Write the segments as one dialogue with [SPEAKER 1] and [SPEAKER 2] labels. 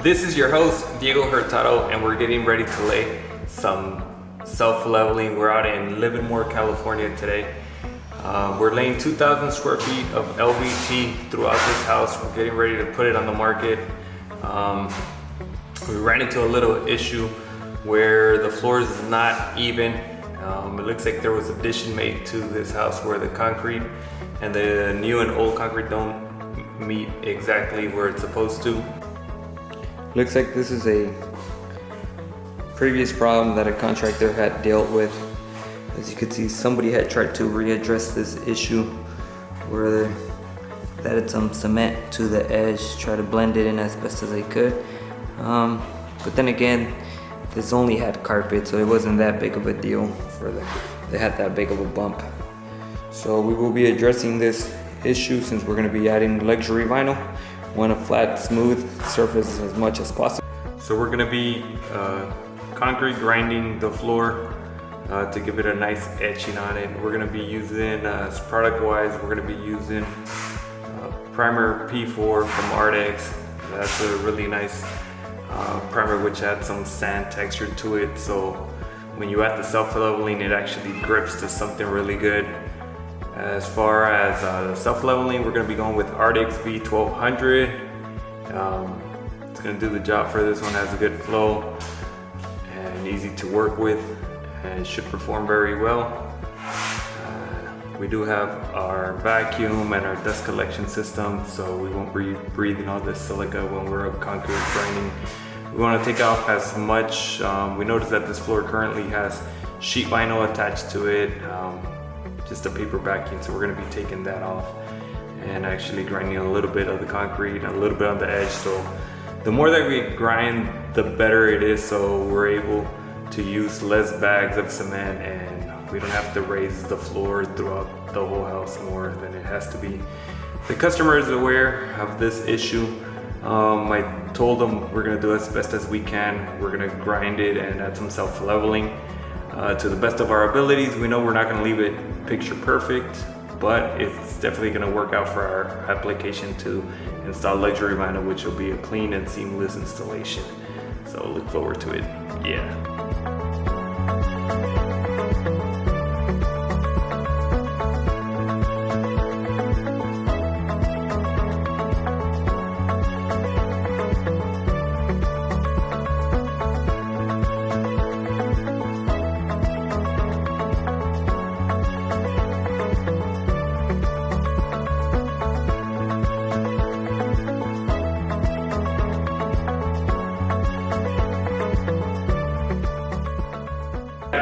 [SPEAKER 1] This is your host, Diego Hurtado, and we're getting ready to lay some self-leveling. We're out in Livermore, California today. We're laying 2,000 square feet of LVT throughout this house. We're getting ready to put it on the market. We ran into a little issue where the floor is not even. It looks like there was addition made to this house where the concrete and the new and old concrete don't meet exactly where it's supposed to. Looks like this is a previous problem that a contractor had dealt with. As you can see, somebody had tried to readdress this issue where they added some cement to the edge, try to blend it in as best as they could. But then again, this only had carpet, so it wasn't that big of a deal they had that big of a bump. So we will be addressing this issue since we're going to be adding luxury vinyl. Want a flat, smooth surface as much as possible. So we're going to be concrete grinding the floor to give it a nice etching on it. We're going to be using, product-wise, we're going to be using primer P4 from Ardex. That's a really nice primer which adds some sand texture to it. So when you add the self-leveling, it actually grips to something really good. As far as self-leveling, we're going to be going with Ardex V1200. It's going to do the job for this one. Has a good flow and easy to work with, and it should perform very well. We do have our vacuum and our dust collection system, so we won't be breathing all this silica when we're concrete grinding. We want to take off as much. We noticed that this floor currently has sheet vinyl attached to it. Just a paper backing, so we're going to be taking that off and actually grinding a little bit of the concrete and a little bit on the edge. So the more that we grind, the better it is, so we're able to use less bags of cement and we don't have to raise the floor throughout the whole house more than it has to be. The customer is aware of this issue. I told them we're going to do as best as we can. We're going to grind it and add some self-leveling to the best of our abilities. We know we're not going to leave it picture perfect, but it's definitely going to work out for our application to install luxury vinyl, which will be a clean and seamless installation. So look forward to it. Yeah.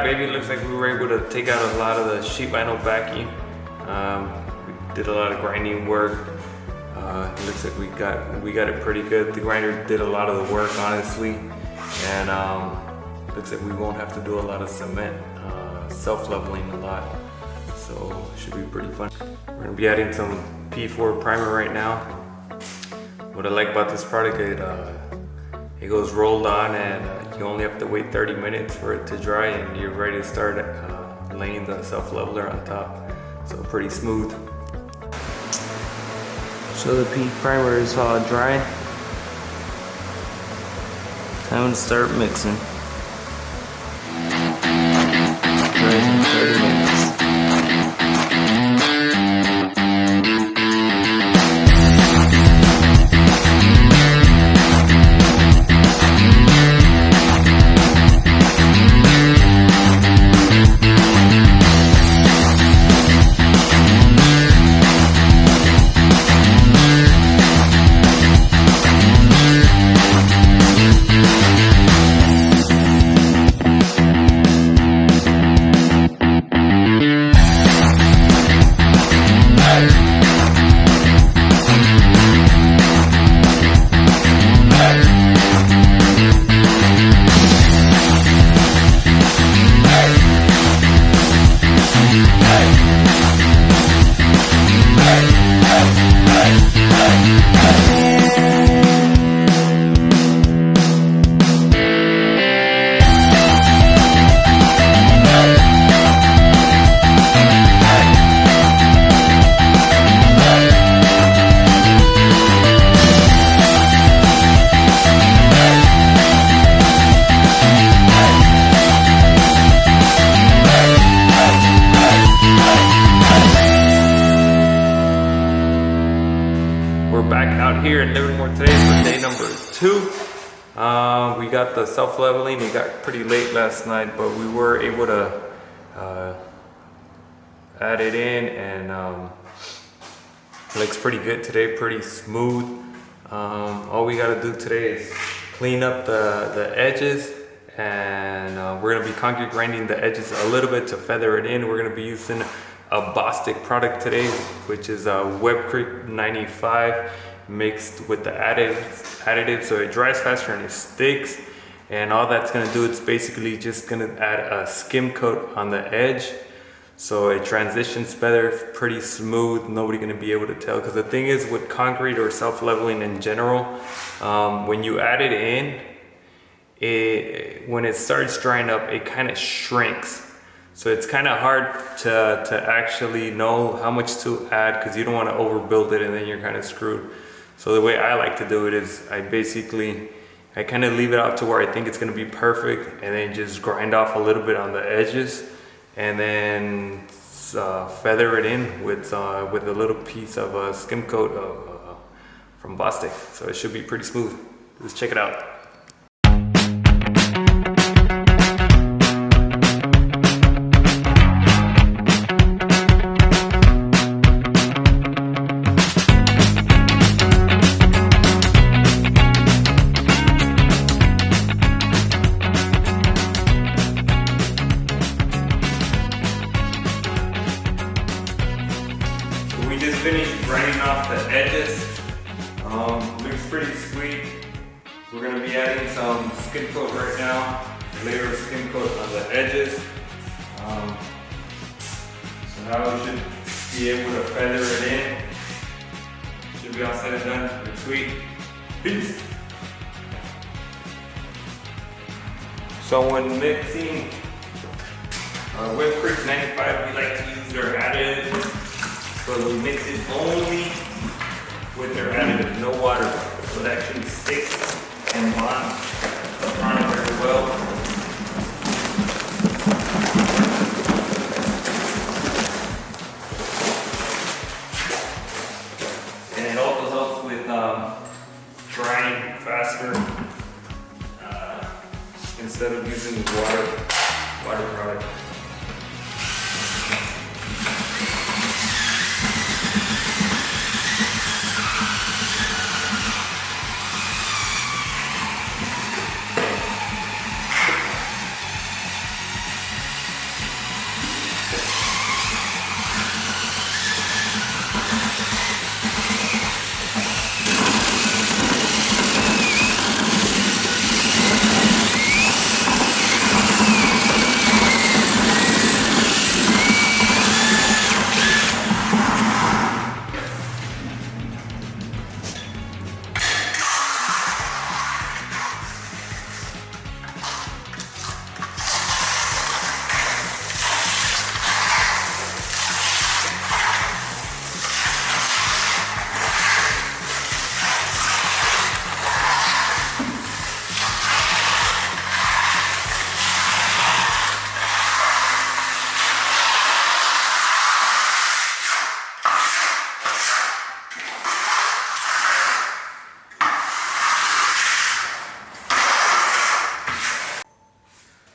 [SPEAKER 1] Baby, it looks like we were able to take out a lot of the sheet vinyl backing. We did a lot of grinding work. It looks like we got it pretty good. The grinder did a lot of the work, honestly, and looks like we won't have to do a lot of cement, self-leveling a lot. So it should be pretty fun. We're gonna be adding some P4 primer right now. What I like about this product, it goes rolled on and you only have to wait 30 minutes for it to dry and you're ready to start laying the self-leveler on top. So pretty smooth.
[SPEAKER 2] So the P primer is all dry. Time to start mixing. Dries in 30 minutes.
[SPEAKER 1] number 2. We got the self-leveling. It got pretty late last night, but we were able to add it in, and it looks pretty good today, pretty smooth. All we got to do today is clean up the edges, and we're going to be concrete grinding the edges a little bit to feather it in. We're going to be using a Bostick product today, which is a Webcrete 95 mixed with the additive, so it dries faster and it sticks. And all that's going to do, it's basically just going to add a skim coat on the edge, so it transitions better, pretty smooth. Nobody going to be able to tell, because the thing is with concrete or self-leveling in general, when you add it in, when it starts drying up, it kind of shrinks. So it's kind of hard to actually know how much to add, because you don't want to overbuild it and then you're kind of screwed. So the way I like to do it is I kind of leave it out to where I think it's going to be perfect, and then just grind off a little bit on the edges, and then feather it in with a little piece of skim coat from Bostick. So it should be pretty smooth. Let's check it out. We just finished grinding off the edges. Looks pretty sweet. We're going to be adding some skim coat right now. Layer of skim coat on the edges. So now we should be able to feather it in. Should be all said and done. Looks sweet. Peace. So when mixing Webcrete 95, we like to use their additive. So we mix it only with their additive, no water. So it actually sticks and bonds on it very well. And it also helps with drying faster instead of using water product.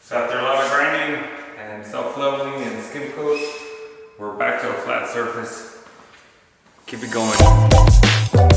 [SPEAKER 1] So after a lot of grinding and self-leveling and skim coat, we're back to a flat surface. Keep it going.